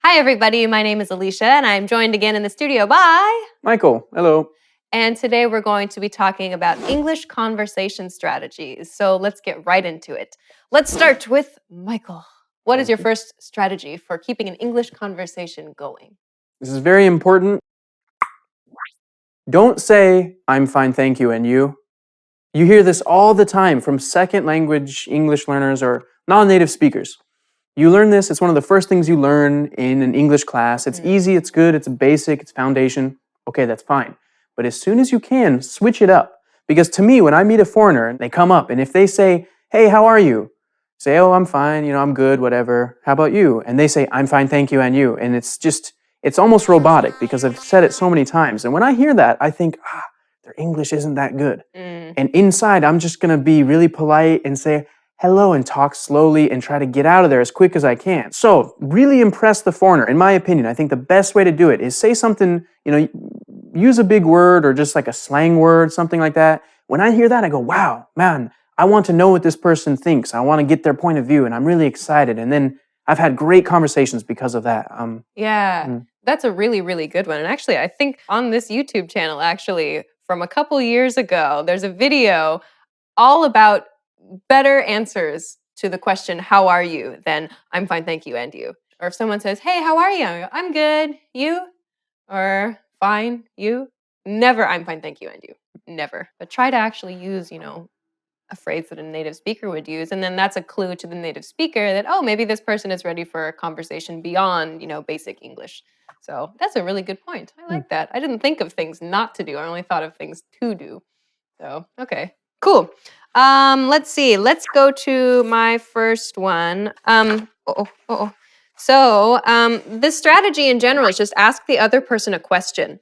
Hi, everybody. My name is Alicia, and I'm joined again in the studio by Michael, hello. And today we're going to be talking about English conversation strategies. So let's get right into it. Let's start with Michael. What is Thank your you. first strategy for keeping an English conversation going? This is very important. Don't say, I'm fine, thank you, and you. You hear this all the time from second language English learners or non-native speakers. You learn this, it's one of the first things you learn in an English class. It's easy, it's good, it's basic, it's foundation. Okay, that's fine. But as soon as you can, switch it up. Because to me, when I meet a foreigner, they come up, and if they say, hey, how are you? Say, oh, I'm fine, I'm good, whatever. How about you? And they say, I'm fine, thank you, and you. And it's almost robotic because I've said it so many times. And when I hear that, I think, their English isn't that good. And inside, I'm just gonna be really polite and say, hello, and talk slowly and try to get out of there as quick as I can. So really impress the foreigner. In my opinion, I think the best way to do it is say something, use a big word or just like a slang word, something like that. When I hear that, I go, wow, man, I want to know what this person thinks. I want to get their point of view, and I'm really excited. And then I've had great conversations because of that. Yeah, that's a really, really good one. And actually, I think on this YouTube channel, actually, from a couple years ago, there's a video all about better answers to the question, how are you, than I'm fine, thank you, and you. Or if someone says, hey, how are you? I go, I'm good, you? Or fine, you? Never, I'm fine, thank you, and you. Never. But try to actually use, a phrase that a native speaker would use. And then that's a clue to the native speaker that, oh, maybe this person is ready for a conversation beyond, basic English. So that's a really good point. I like that. I didn't think of things not to do. I only thought of things to do. So, okay, cool. Let's see. Let's go to my first one. So, this strategy in general is just ask the other person a question.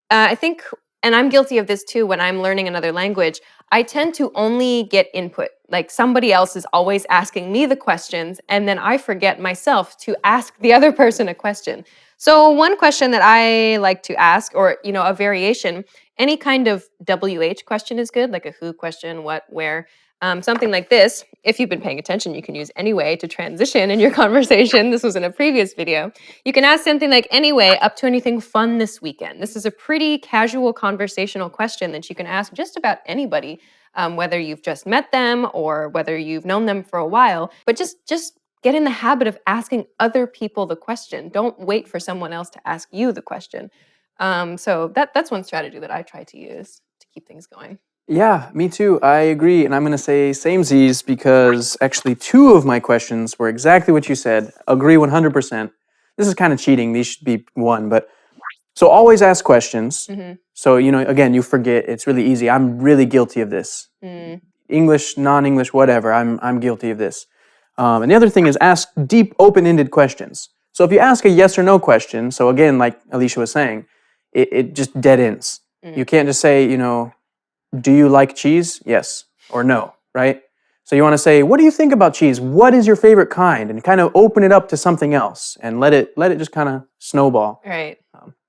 I think, and I'm guilty of this too when I'm learning another language, I tend to only get input. Like somebody else is always asking me the questions, and then I forget myself to ask the other person a question. So one question that I like to ask, or a variation, any kind of WH question is good, like a who question, what, where, something like this. If you've been paying attention, you can use anyway to transition in your conversation. This was in a previous video. You can ask something like, anyway, up to anything fun this weekend? This is a pretty casual conversational question that you can ask just about anybody, whether you've just met them or whether you've known them for a while. But just get in the habit of asking other people the question. Don't wait for someone else to ask you the question. So that's one strategy that I try to use to keep things going. Yeah, me too. I agree. And I'm going to say samesies because actually two of my questions were exactly what you said. Agree 100%. This is kind of cheating. These should be one, but so always ask questions. So, again, you forget. It's really easy. I'm really guilty of this. English, non-English, whatever. I'm guilty of this. And the other thing is ask deep, open-ended questions. So if you ask a yes or no question, so again, like Alicia was saying, it just dead ends. You can't just say, do you like cheese? Yes or no, right? So you want to say, what do you think about cheese? What is your favorite kind? And kind of open it up to something else and let it just kind of snowball. Right.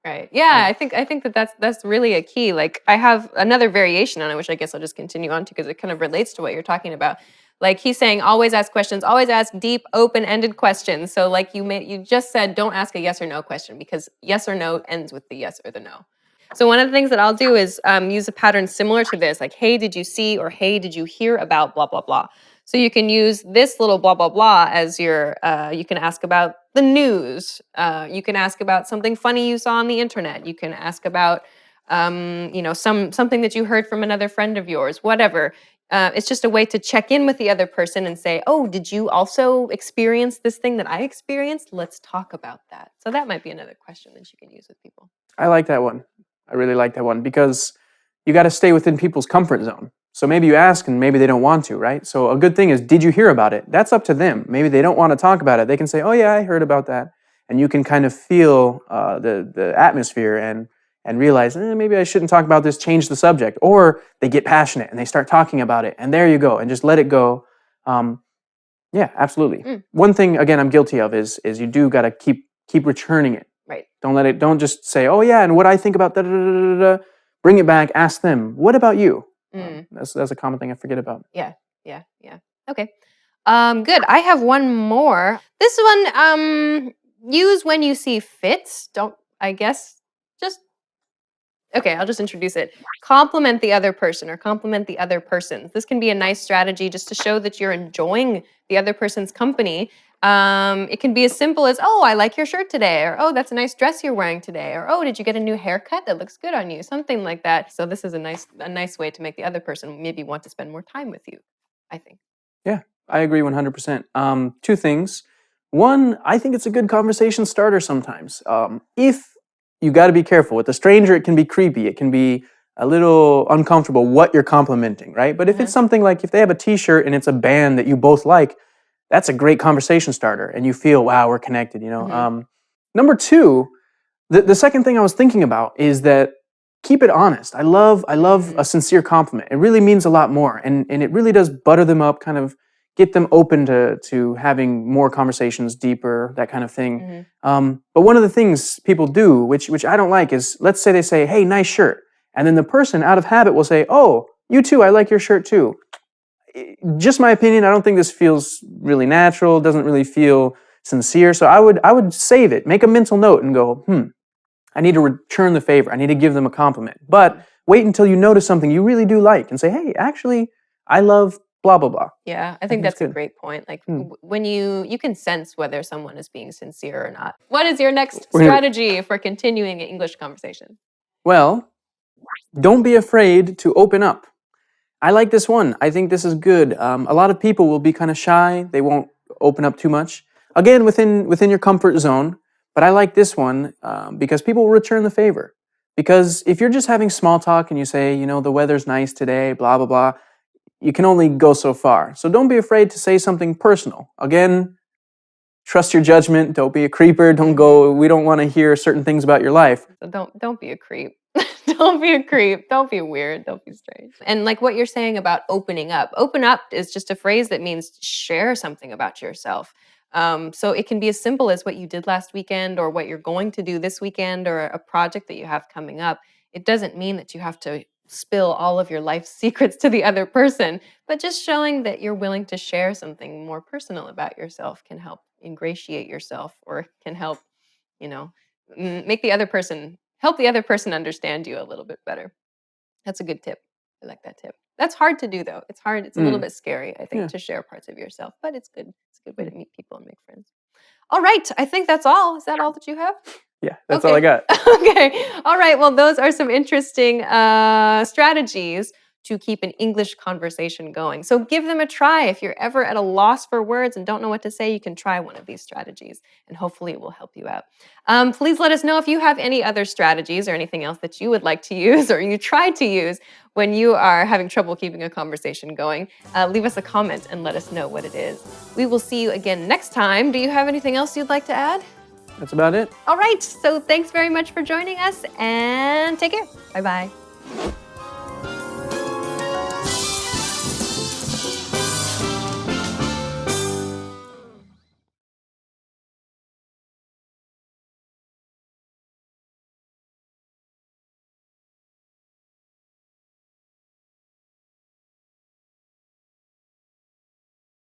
Right. Yeah, I think that's really a key. Like I have another variation on it, which I guess I'll just continue on to because it kind of relates to what you're talking about. Like he's saying, always ask questions, always ask deep, open-ended questions. So like you just said, don't ask a yes or no question because yes or no ends with the yes or the no. So one of the things that I'll do is use a pattern similar to this, like, hey, did you see, or hey, did you hear about blah, blah, blah. So you can use this little blah, blah, blah as your, you can ask about the news. You can ask about something funny you saw on the internet. You can ask about, something that you heard from another friend of yours, whatever. It's just a way to check in with the other person and say, oh, did you also experience this thing that I experienced? Let's talk about that. So that might be another question that you can use with people. I like that one. I really like that one because you got to stay within people's comfort zone. So maybe you ask and maybe they don't want to, right? So a good thing is, did you hear about it? That's up to them. Maybe they don't want to talk about it. They can say, oh yeah, I heard about that. And you can kind of feel the atmosphere and realize, maybe I shouldn't talk about this, change the subject. Or they get passionate and they start talking about it. And there you go. And just let it go. Yeah, absolutely. One thing, again, I'm guilty of is you do got to keep returning it. Right. Don't just say, oh yeah, and what I think about da-da-da-da-da. Bring it back, ask them, what about you? That's a common thing I forget about. Yeah. Okay. Good. I have one more. This one, use when you see fit. Don't, I guess, just, okay, I'll just introduce it. Compliment the other person or compliment the other person. This can be a nice strategy just to show that you're enjoying the other person's company. It can be as simple as, oh, I like your shirt today, or oh, that's a nice dress you're wearing today, or oh, did you get a new haircut that looks good on you? Something like that. So this is a nice way to make the other person maybe want to spend more time with you, I think. Yeah, I agree 100%. Two things. One, I think it's a good conversation starter sometimes. If you got to be careful with a stranger, it can be creepy. It can be a little uncomfortable what you're complimenting, right? But if it's something like if they have a T-shirt and it's a band that you both like, that's a great conversation starter, and you feel, wow, we're connected. Number two, the second thing I was thinking about is that keep it honest. I love a sincere compliment. It really means a lot more, and it really does butter them up, kind of get them open to having more conversations, deeper, that kind of thing. But one of the things people do, which I don't like, is let's say they say, "Hey, nice shirt," and then the person out of habit will say, "Oh, you too. I like your shirt too." Just my opinion. I don't think this feels really natural. Doesn't really feel sincere. So I would save it. Make a mental note and go, I need to return the favor. I need to give them a compliment. But wait until you notice something you really do like and say, hey, actually, I love blah, blah, blah. Yeah, I think think it's that's a good. great point. Like when you can sense whether someone is being sincere or not. What is your next We're gonna- strategy for continuing an English conversation? Well, don't be afraid to open up. I like this one. I think this is good. A lot of people will be kind of shy. They won't open up too much. Again, within your comfort zone. But I like this one because people will return the favor. Because if you're just having small talk and you say, the weather's nice today, blah, blah, blah, you can only go so far. So don't be afraid to say something personal. Again, trust your judgment. Don't be a creeper. Don't go, we don't want to hear certain things about your life. So don't be a creep. Don't be a creep. Don't be weird. Don't be strange. And like what you're saying about opening up. Open up is just a phrase that means share something about yourself. So it can be as simple as what you did last weekend or what you're going to do this weekend or a project that you have coming up. It doesn't mean that you have to spill all of your life secrets to the other person, but just showing that you're willing to share something more personal about yourself can help ingratiate yourself or can help, you know, make the other person help the other person understand you a little bit better. That's a good tip. I like that tip. That's hard to do though. It's hard. It's a little bit scary, I think, Yeah. to share parts of yourself, but it's good. It's a good way to meet people and make friends. All right. I think that's all. Is that all that you have? Yeah, that's all I got. Okay. All right. Well, those are some interesting strategies to keep an English conversation going. So give them a try. If you're ever at a loss for words and don't know what to say, you can try one of these strategies and hopefully it will help you out. Please let us know if you have any other strategies or anything else that you would like to use or you try to use when you are having trouble keeping a conversation going. Leave us a comment and let us know what it is. We will see you again next time. Do you have anything else you'd like to add? That's about it. All right. So thanks very much for joining us and take care. Bye-bye.